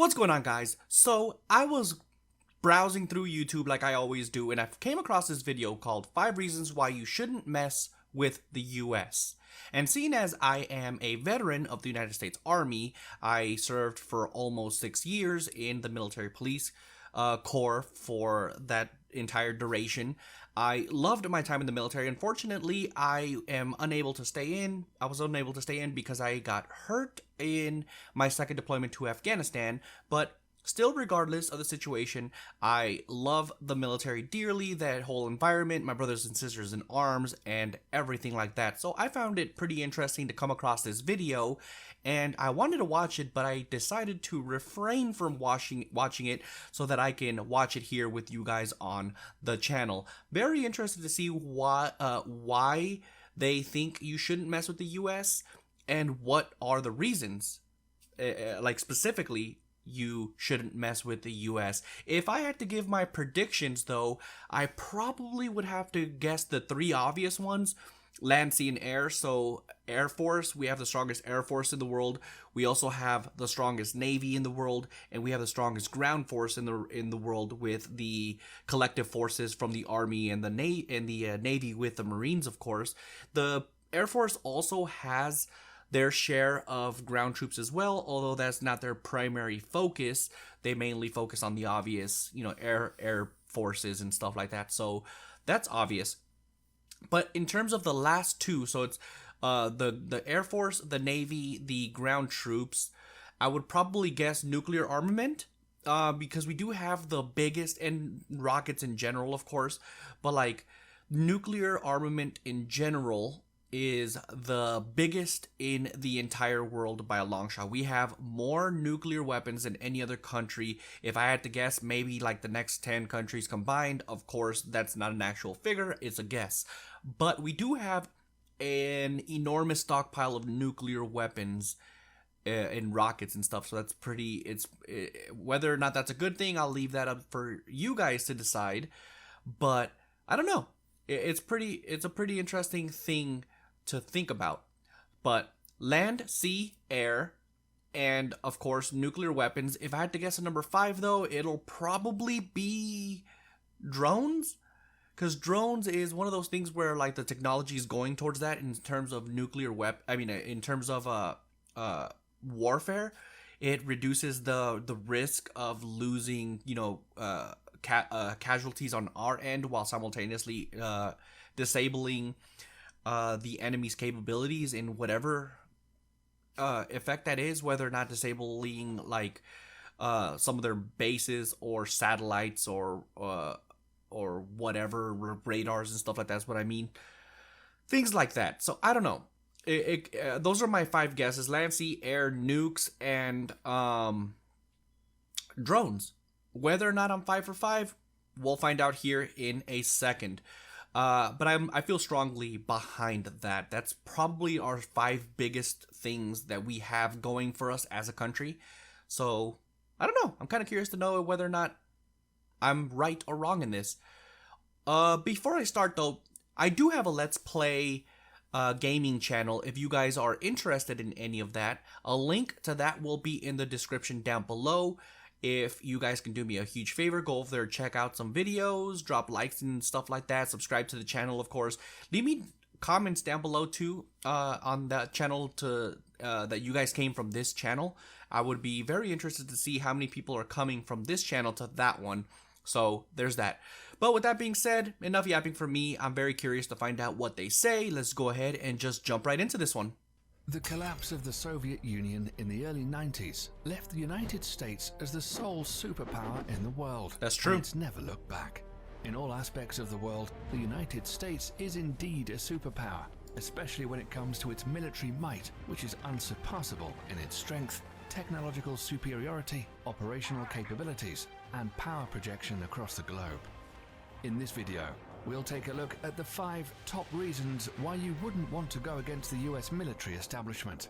What's going on, guys? So I was browsing through YouTube like I always do, and I came across this video called 5 Reasons Why You Shouldn't Mess with the US. And seeing as I am a veteran of the United States Army, I served for almost 6 years in the military police corps for that entire duration. I loved my time in the military. Unfortunately, I was unable to stay in because I got hurt in my second deployment to Afghanistan, but still, regardless of the situation, I love the military dearly, that whole environment, my brothers and sisters in arms, and everything like that. So I found it pretty interesting to come across this video, and I wanted to watch it, but I decided to refrain from watching it so that I can watch it here with you guys on the channel. Very interested to see why they think you shouldn't mess with the US, and what are the reasons, like specifically, you shouldn't mess with the US. If I had to give my predictions, though, I probably would have to guess the 3 obvious ones: land, sea, and air. So Air Force, we have the strongest Air Force in the world. We also have the strongest Navy in the world, and we have the strongest ground force in the world, with the collective forces from the Army and the Navy with the Marines, of course. The Air Force also has their share of ground troops as well, although that's not their primary focus. They mainly focus on the obvious, air forces and stuff like that. So that's obvious. But in terms of the last 2, so it's the Air Force, the Navy, the ground troops, I would probably guess nuclear armament, because we do have the biggest, and rockets in general, of course, but like nuclear armament in general is the biggest in the entire world by a long shot. We have more nuclear weapons than any other country. If I had to guess, maybe like the next 10 countries combined. Of course, that's not an actual figure, it's a guess. But we do have an enormous stockpile of nuclear weapons and rockets and stuff. So that's whether or not that's a good thing, I'll leave that up for you guys to decide. But I don't know. It's a pretty interesting thing to think about. But land, sea, air, and of course nuclear weapons. If I had to guess a number 5, though, it'll probably be drones, because drones is one of those things where like the technology is going towards that in terms of in terms of warfare. It reduces the risk of losing casualties on our end, while simultaneously disabling the enemy's capabilities in whatever effect that is, whether or not disabling like some of their bases or satellites or whatever, radars and stuff like that. That's what I mean. Things like that. So I don't know. Those are my 5 guesses: land, sea, air, nukes, and drones. Whether or not I'm 5 for 5, we'll find out here in a second. But I feel strongly behind that. That's probably our 5 biggest things that we have going for us as a country. So I don't know. I'm kind of curious to know whether or not I'm right or wrong in this. Before I start, though, I do have a Let's Play gaming channel. If you guys are interested in any of that, a link to that will be in the description down below. If you guys can do me a huge favor, go over there, check out some videos, drop likes and stuff like that, subscribe to the channel, of course. Leave me comments down below too on that channel that you guys came from this channel. I would be very interested to see how many people are coming from this channel to that one. So there's that. But with that being said, enough yapping for me. I'm very curious to find out what they say. Let's go ahead and just jump right into this one. The collapse of the Soviet Union in the early 90s left the United States as the sole superpower in the world. That's true. And it's never looked back. In all aspects of the world, the United States is indeed a superpower, especially when it comes to its military might, which is unsurpassable in its strength, technological superiority, operational capabilities, and power projection across the globe. In this video, we'll take a look at the 5 top reasons why you wouldn't want to go against the US military establishment.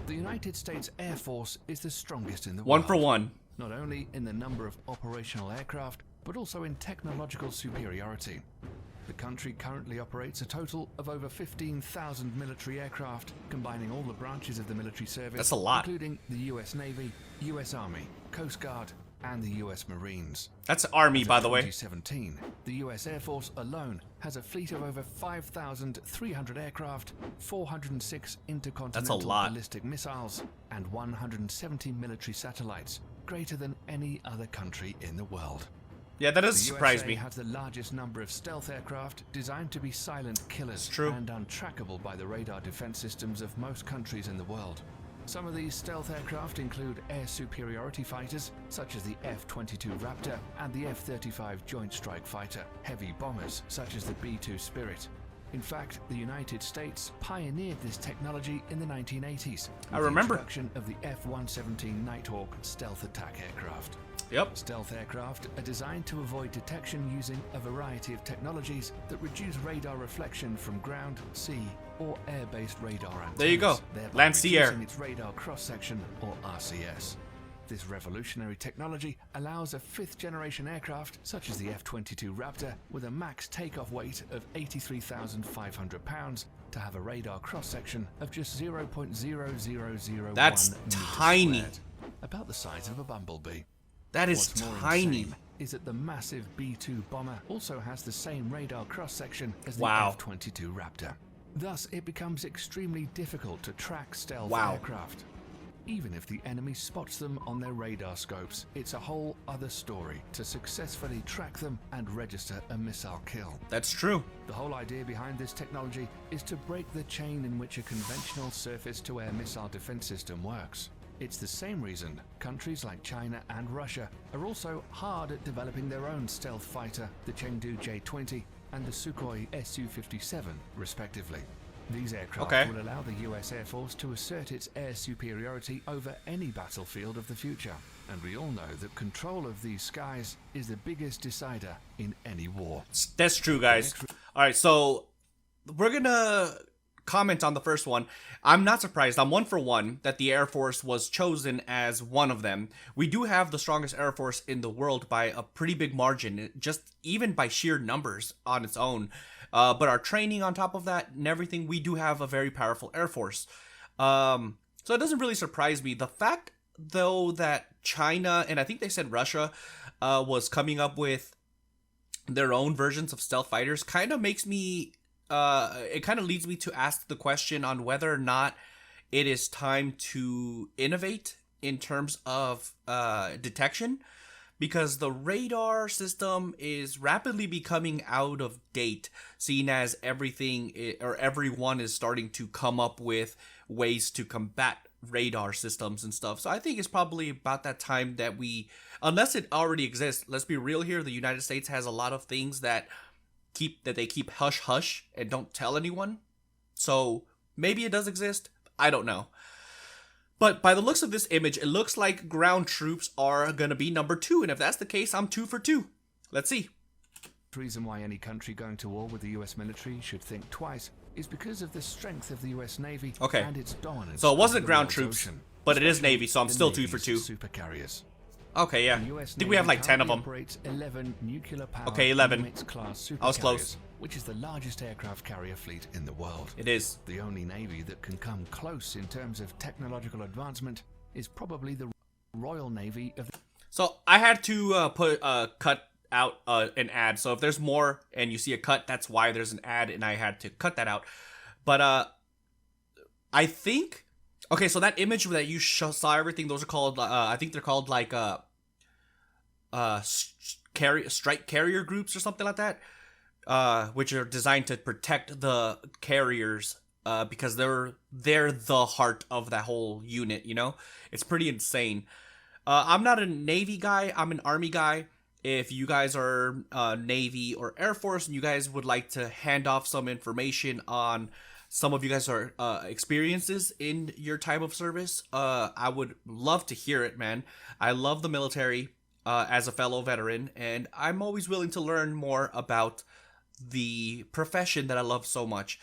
The United States Air Force is the strongest in the world. 1 for 1. Not only in the number of operational aircraft, but also in technological superiority. The country currently operates a total of over 15,000 military aircraft, combining all the branches of the military service. That's a lot. Including the US Navy, US Army, Coast Guard, and the US Marines. That's Army, by the way. In 2017, the US Air Force alone has a fleet of over 5,300 aircraft, 406 intercontinental ballistic missiles, and 170 military satellites, greater than any other country in the world. Yeah, that does surprise USA me. has the largest number of stealth aircraft designed to be silent killers and untrackable by the radar defense systems of most countries in the world. Some of these stealth aircraft include air superiority fighters, such as the F-22 Raptor and the F-35 Joint Strike Fighter, heavy bombers, such as the B-2 Spirit. In fact, the United States pioneered this technology in the 1980s. I remember. The introduction of the F-117 Nighthawk stealth attack aircraft. Yep. Stealth aircraft are designed to avoid detection using a variety of technologies that reduce radar reflection from ground, sea, or air-based radar antennas. There you go. Thereby Land, sea, air. reducing its radar cross-section, or RCS. This revolutionary technology allows a fifth-generation aircraft, such as the F-22 Raptor, with a max takeoff weight of 83,500 pounds, to have a radar cross-section of just 0.0001 That's meters tiny. squared, about the size of a bumblebee. That is What's more tiny. insane is that the massive B-2 bomber also has the same radar cross-section as the Wow. F-22 Raptor. Thus, it becomes extremely difficult to track stealth Wow. aircraft. Even if the enemy spots them on their radar scopes, it's a whole other story to successfully track them and register a missile kill. That's true. The whole idea behind this technology is to break the chain in which a conventional surface-to-air missile defense system works. It's the same reason countries like China and Russia are also hard at developing their own stealth fighter, the Chengdu J-20 and the Sukhoi Su-57, respectively. These aircraft will allow the US Air Force to assert its air superiority over any battlefield of the future. And we all know that control of these skies is the biggest decider in any war. That's true, guys. All right, so we're going to comment on the first one. I'm not surprised. I'm one for one that the Air Force was chosen as one of them. We do have the strongest Air Force in the world by a pretty big margin, just even by sheer numbers on its own. But our training on top of that and everything, we do have a very powerful Air Force. So it doesn't really surprise me. The fact, though, that China, and I think they said Russia, was coming up with their own versions of stealth fighters kind of makes me, it kind of leads me to ask the question on whether or not it is time to innovate in terms of detection. Because the radar system is rapidly becoming out of date, seeing as everyone is starting to come up with ways to combat radar systems and stuff. So I think it's probably about that time that we, unless it already exists, let's be real here, the United States has a lot of things that they keep hush hush and don't tell anyone. So maybe it does exist. I don't know. But by the looks of this image, it looks like ground troops are going to be number 2. And if that's the case, I'm 2 for 2. Let's see. The reason why any country going to war with the US military should think twice is because of the strength of the US Navy and its dominance. So it wasn't over the ground world's troops, ocean, but it is Navy, so I'm still 2 for 2. Super carriers. Okay, yeah. I think we have like 10 of them. Operates 11 nuclear-powered Okay, 11. Nimitz-class I was close. supercarriers, which is the largest aircraft carrier fleet in the world. It is. The only navy that can come close in terms of technological advancement is probably the Royal Navy of the... So I had to cut out an ad. So if there's more and you see a cut, that's why there's an ad, and I had to cut that out. But I think... Okay, so that image that you saw everything, those are called, I think they're called like strike carrier groups or something like that, which are designed to protect the carriers because they're the heart of that whole unit, you know? It's pretty insane. I'm not a Navy guy, I'm an Army guy. If you guys are Navy or Air Force and you guys would like to hand off some information on some of you guys are experiences in your time of service, I would love to hear it, man. I love the military as a fellow veteran, and I'm always willing to learn more about the profession that I love so much.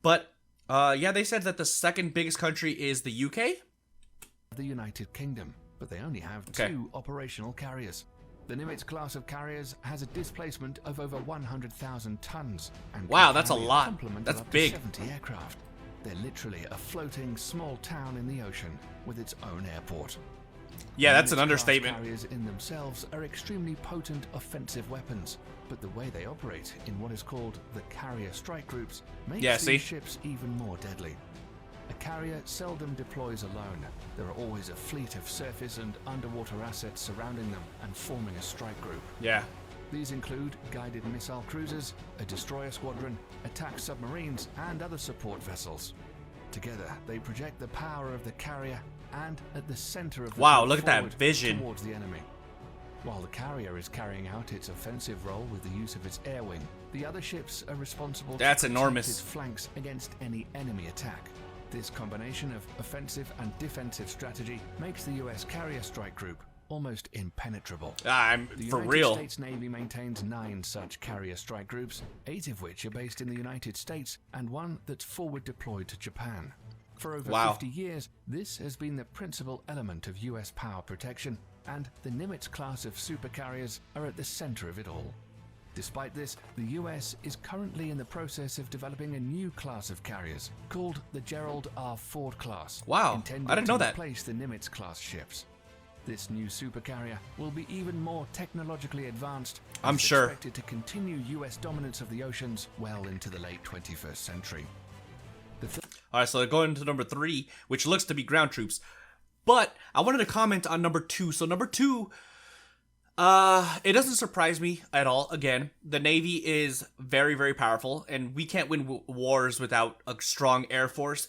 But yeah, they said that the second biggest country is the UK. The United Kingdom, but they only have 2 operational carriers. The Nimitz class of carriers has a displacement of over 100,000 tons. And wow, can that's a carry lot. complement That's of up to big. 70 aircraft. They're literally a floating small town in the ocean with its own airport. Yeah, that's The an Nimitz-class understatement. Carriers in themselves are extremely potent offensive weapons, but the way they operate in what is called the carrier strike groups makes Yeah, these see? ships even more deadly. A carrier seldom deploys alone. There are always a fleet of surface and underwater assets surrounding them and forming a strike group. Yeah. These include guided missile cruisers, a destroyer squadron, attack submarines, and other support vessels. Together, they project the power of the carrier and at the center of the Wow, group look at that forward vision. towards the enemy. While the carrier is carrying out its offensive role with the use of its air wing, the other ships are responsible That's to protect enormous. its flanks against any enemy attack. This combination of offensive and defensive strategy makes the US carrier strike group almost impenetrable. I'm The for United real. States Navy maintains 9 such carrier strike groups, 8 of which are based in the United States and 1 that's forward deployed to Japan. For over Wow. 50 years, this has been the principal element of US power protection, and the Nimitz class of supercarriers are at the center of it all. Despite this, the US is currently in the process of developing a new class of carriers called the Gerald R. Ford class. Wow, intended I didn't know to that. replace the Nimitz class ships. This new supercarrier will be even more technologically advanced. and I'm is sure. expected to continue US dominance of the oceans well into the late 21st century. All right, so they're going to number 3, which looks to be ground troops. But I wanted to comment on number 2. So number 2, it doesn't surprise me at all. Again, the Navy is very, very powerful, and we can't win wars without a strong Air Force,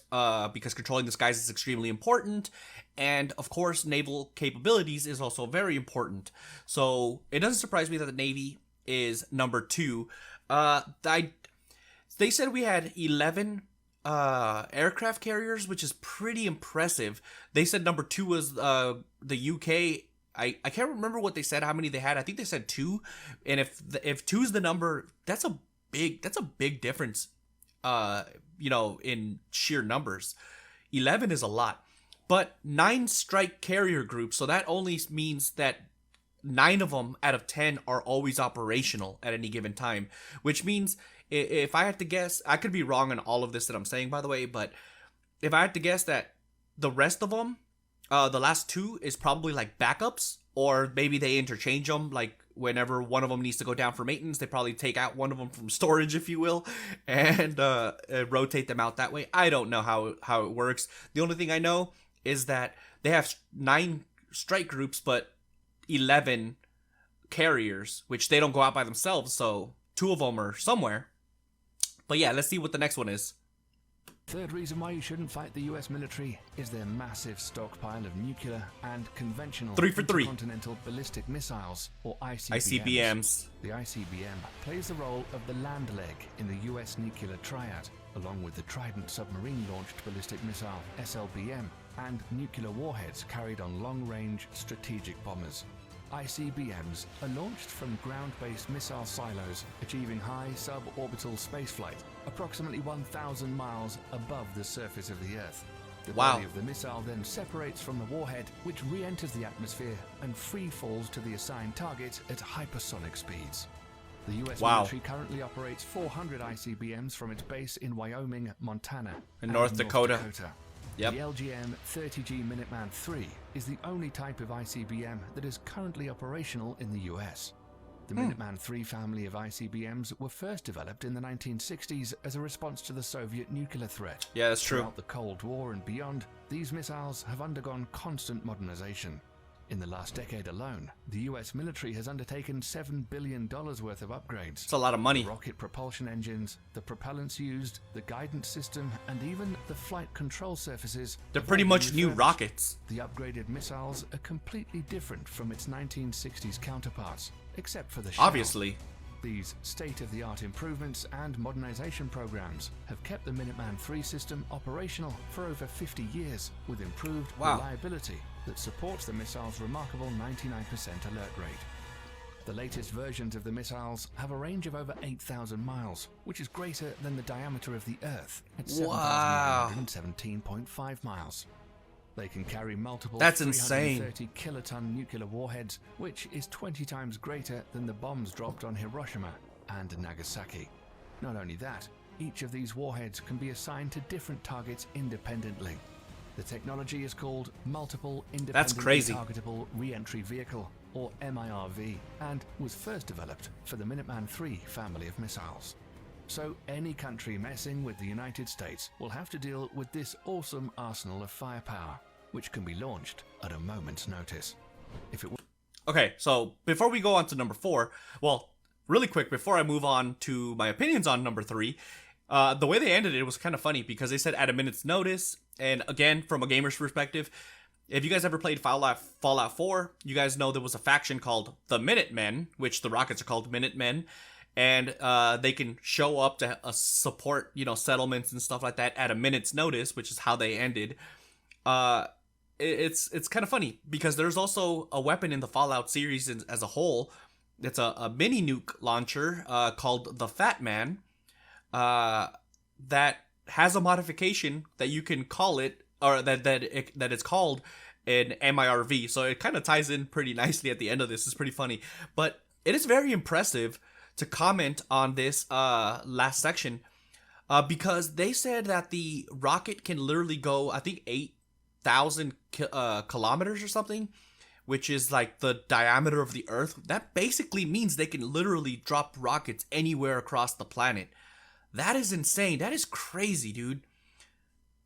because controlling the skies is extremely important. And of course, naval capabilities is also very important. So it doesn't surprise me that the Navy is number 2. They said we had 11 aircraft carriers, which is pretty impressive. They said number 2 was the UK. I can't remember what they said, how many they had. I think they said 2. And if 2 is the number, that's a big difference. In sheer numbers. 11 is a lot. But 9 strike carrier groups, so that only means that 9 of them out of 10 are always operational at any given time, which means if I had to guess, I could be wrong on all of this that I'm saying, by the way, but if I had to guess that the rest of them, the last 2 is probably like backups, or maybe they interchange them, like whenever one of them needs to go down for maintenance, they probably take out one of them from storage, if you will, and rotate them out that way. I don't know how it works. The only thing I know is that they have 9 strike groups, but 11 carriers, which they don't go out by themselves, so 2 of them are somewhere. But yeah, let's see what the next one is. Third reason why you shouldn't fight the US military is their massive stockpile of nuclear and conventional 3 for 3. intercontinental ballistic missiles, or ICBMs. ICBMs. The ICBM plays the role of the land leg in the US nuclear triad, along with the Trident submarine-launched ballistic missile, SLBM, and nuclear warheads carried on long-range strategic bombers. ICBMs are launched from ground-based missile silos, achieving high suborbital spaceflight, approximately 1,000 miles above the surface of the Earth. The Wow. body of the missile then separates from the warhead, which re-enters the atmosphere and free falls to the assigned target at hypersonic speeds. The US Wow. military currently operates 400 ICBMs from its base in Wyoming, Montana, In North Dakota. Yep. The LGM-30G Minuteman III is the only type of ICBM that is currently operational in the US. The Minuteman III family of ICBMs were first developed in the 1960s as a response to the Soviet nuclear threat. Yeah, that's true. Throughout the Cold War and beyond, these missiles have undergone constant modernization. In the last decade alone, the US military has undertaken $7 billion worth of upgrades. It's a lot of money. The rocket propulsion engines, the propellants used, the guidance system, and even the flight control surfaces. They're have pretty all been much new refurbished. rockets. The upgraded missiles are completely different from its 1960s counterparts, except for the shell. Obviously. These state-of-the-art improvements and modernization programs have kept the Minuteman III system operational for over 50 years, with improved Wow. reliability that supports the missile's remarkable 99% alert rate. The latest versions of the missiles have a range of over 8,000 miles, which is greater than the diameter of the Earth at Wow. 7,917.5 miles. They can carry multiple That's insane. 330 kiloton nuclear warheads, which is 20 times greater than the bombs dropped on Hiroshima and Nagasaki. Not only that, each of these warheads can be assigned to different targets independently. The technology is called Multiple Independently Targetable Re-Entry Vehicle, or MIRV, and was first developed for the Minuteman III family of missiles. So any country messing with the United States will have to deal with this awesome arsenal of firepower, which can be launched at a moment's notice. Okay, so before we go on to number 4, well, really quick, before I move on to my opinions on number 3, the way they ended it was kind of funny because they said at a minute's notice, and again, from a gamer's perspective, if you guys ever played Fallout 4, you guys know there was a faction called the Minutemen, which the Rockets are called Minutemen, and they can show up to support, settlements and stuff like that at a minute's notice, which is how they ended. It's kind of funny because there's also a weapon in the Fallout series as a whole. It's a mini nuke launcher called the Fat Man that has a modification that you can call it, or that it's called an MIRV. So it kind of ties in pretty nicely at the end of this. It's pretty funny, but it is very impressive to comment on this last section because they said that the rocket can literally go, I think, 8,000 kilometers or something, which is like the diameter of the Earth. That basically means they can literally drop rockets anywhere across the planet. That is insane. That is crazy, dude.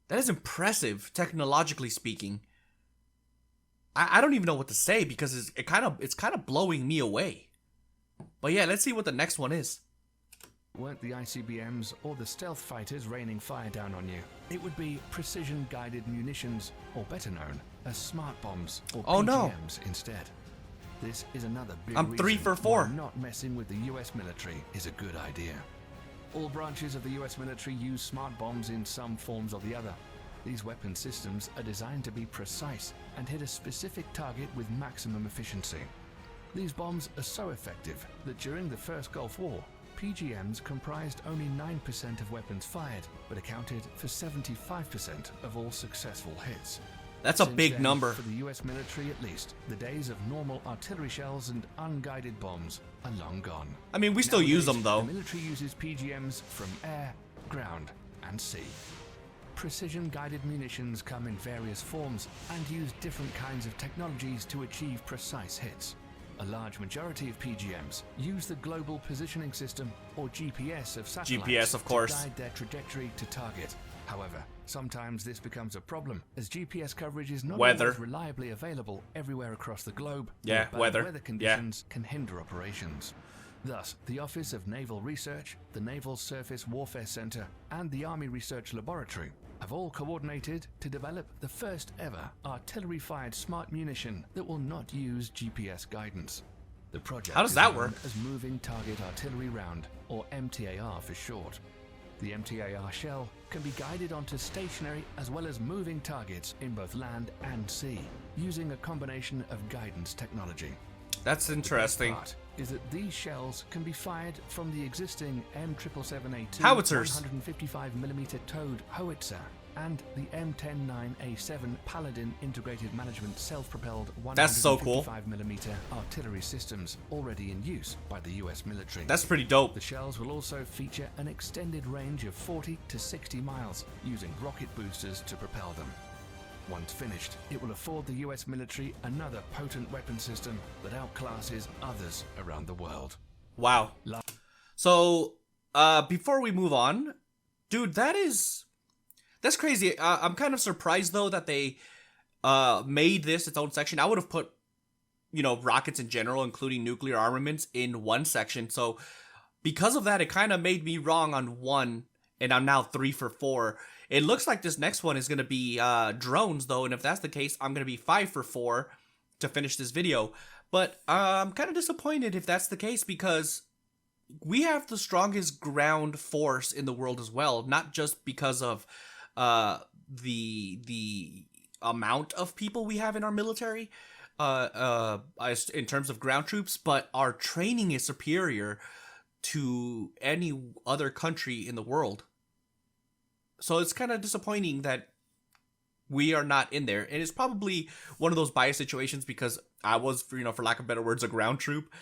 That is impressive, technologically speaking. I don't even know what to say because it's kind of blowing me away. But yeah, let's see what the next one is. Weren't the ICBMs or the stealth fighters raining fire down on you? It would be precision-guided munitions, or better known as smart bombs, or PGMs instead. This is another big I'm 3 for 4. Why not messing with the US military is a good idea. All branches of the US military use smart bombs in some forms or the other. These weapon systems are designed to be precise and hit a specific target with maximum efficiency. These bombs are so effective that during the First Gulf War, PGMs comprised only 9% of weapons fired, but accounted for 75% of all successful hits. That's a big then, number. For the US military at least, the days of normal artillery shells and unguided bombs are long gone. I mean, we still use them though. The military uses PGMs from air, ground, and sea. Precision-guided munitions come in various forms and use different kinds of technologies to achieve precise hits. A large majority of PGMs use the Global Positioning System, or GPS, of satellites GPS, of course, to guide their trajectory to target. However, sometimes this becomes a problem, as GPS coverage is not always reliably available everywhere across the globe. Yeah, weather conditions can hinder operations. Thus, the Office of Naval Research, the Naval Surface Warfare Center, and the Army Research Laboratory have all coordinated to develop the first ever artillery-fired smart munition that will not use GPS guidance. The project How does that work? As Moving Target Artillery Round, or MTAR for short. The MTAR shell can be guided onto stationary as well as moving targets in both land and sea, using a combination of guidance technology. That's interesting. The best part is that these shells can be fired from the existing M777A2 howitzers, 155mm towed howitzer, and the M109A7 Paladin Integrated Management Self-Propelled 155mm artillery systems already in use by the US military. That's pretty dope. The shells will also feature an extended range of 40 to 60 miles, using rocket boosters to propel them. Once finished, it will afford the US military another potent weapon system that outclasses others around the world. Wow. So, before we move on, dude, that's crazy. I'm kind of surprised though that they made this its own section. I would have put, rockets in general, including nuclear armaments, in one section. So, because of that, it kind of made me wrong on one, and I'm now 3 for 4. It looks like this next one is going to be drones, though, and if that's the case, I'm going to be 5 for 4 to finish this video. But I'm kind of disappointed if that's the case, because we have the strongest ground force in the world as well, not just because of the amount of people we have in our military in terms of ground troops, but our training is superior to any other country in the world. So it's kind of disappointing that we are not in there. And it's probably one of those bias situations because I was, for lack of better words, a ground troop.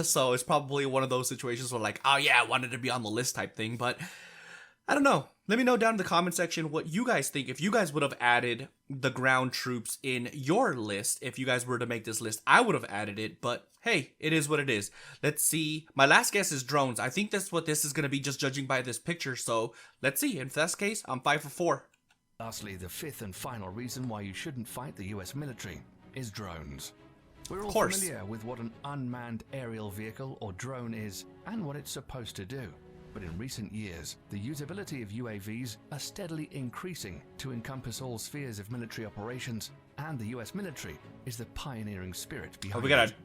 So it's probably one of those situations where like, oh yeah, I wanted to be on the list type thing. But I don't know. Let me know down in the comment section what you guys think. If you guys would have added the ground troops in your list, if you guys were to make this list, I would have added it. But hey, it is what it is. Let's see. My last guess is drones. I think that's what this is going to be, just judging by this picture. So let's see. If that's the case, I'm 5 for 4. Lastly, the fifth and final reason why you shouldn't fight the US military is drones. We're all course. familiar with what an unmanned aerial vehicle or drone is and what it's supposed to do. But in recent years, the usability of UAVs are steadily increasing to encompass all spheres of military operations, and the US military is the pioneering spirit behind We got it. an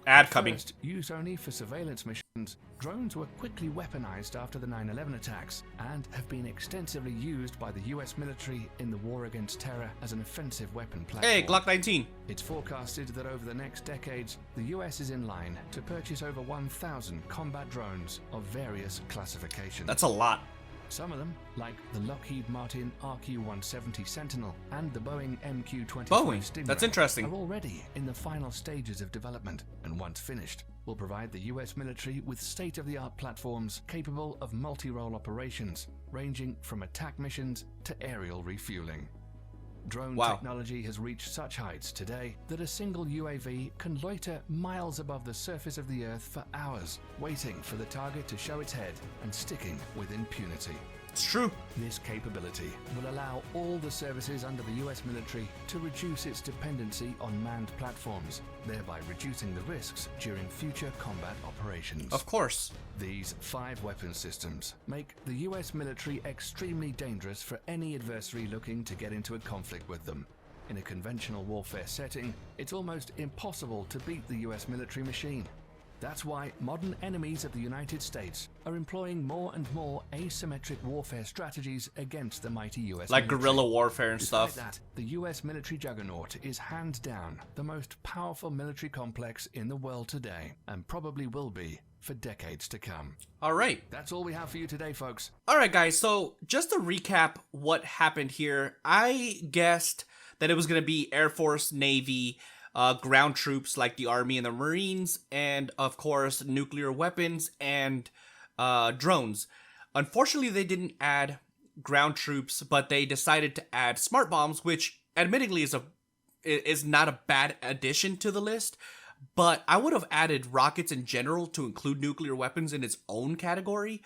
ad coming. First, used only for surveillance missions, drones were quickly weaponized after the 9/11 attacks and have been extensively used by the US military in the war against terror as an offensive weapon platform. Hey, Glock 19. It's forecasted that over the next decades, the US is in line to purchase over 1,000 combat drones of various classifications. That's a lot. Some of them, like the Lockheed Martin RQ-170 Sentinel and the Boeing MQ-25 Boeing. Stingray, That's interesting. are already in the final stages of development, and once finished, will provide the US military with state-of-the-art platforms capable of multi-role operations, ranging from attack missions to aerial refueling. Drone technology has reached such heights today that a single UAV can loiter miles above the surface of the Earth for hours, waiting for the target to show its head and sticking with impunity. It's true. This capability will allow all the services under the US military to reduce its dependency on manned platforms, thereby reducing the risks during future combat operations. Of course. These 5 weapon systems make the US military extremely dangerous for any adversary looking to get into a conflict with them. In a conventional warfare setting, it's almost impossible to beat the US military machine. That's why modern enemies of the United States are employing more and more asymmetric warfare strategies against the mighty US Like military. guerrilla warfare and Despite stuff. that, the US military juggernaut is hands down the most powerful military complex in the world today, and probably will be for decades to come. All right. That's all we have for you today, folks. All right, guys. So just to recap what happened here, I guessed that it was going to be Air Force, Navy, ground troops like the Army and the Marines, and of course nuclear weapons and drones. Unfortunately, they didn't add ground troops, but they decided to add smart bombs, which admittedly is not a bad addition to the list. But I would have added rockets in general to include nuclear weapons in its own category.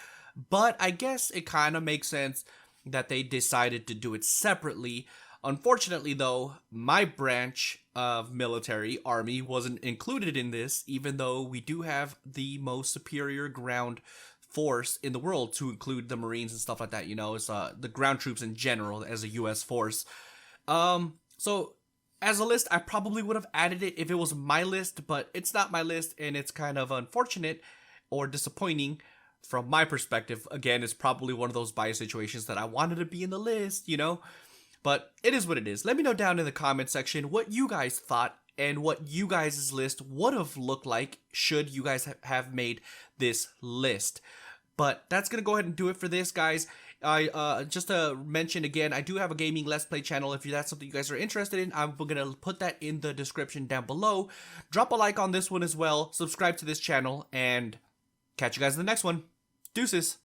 But I guess it kind of makes sense that they decided to do it separately. Unfortunately, though, my branch of military, Army, wasn't included in this, even though we do have the most superior ground force in the world, to include the Marines and stuff like that. It's the ground troops in general as a U.S. force. So as a list, I probably would have added it if it was my list, but it's not my list, and it's kind of unfortunate or disappointing from my perspective. Again, it's probably one of those bias situations that I wanted to be in the list, But it is what it is. Let me know down in the comment section what you guys thought and what you guys' list would have looked like should you guys have made this list. But that's going to go ahead and do it for this, guys. Just to mention again, I do have a gaming Let's Play channel. If that's something you guys are interested in, I'm going to put that in the description down below. Drop a like on this one as well. Subscribe to this channel, and catch you guys in the next one. Deuces.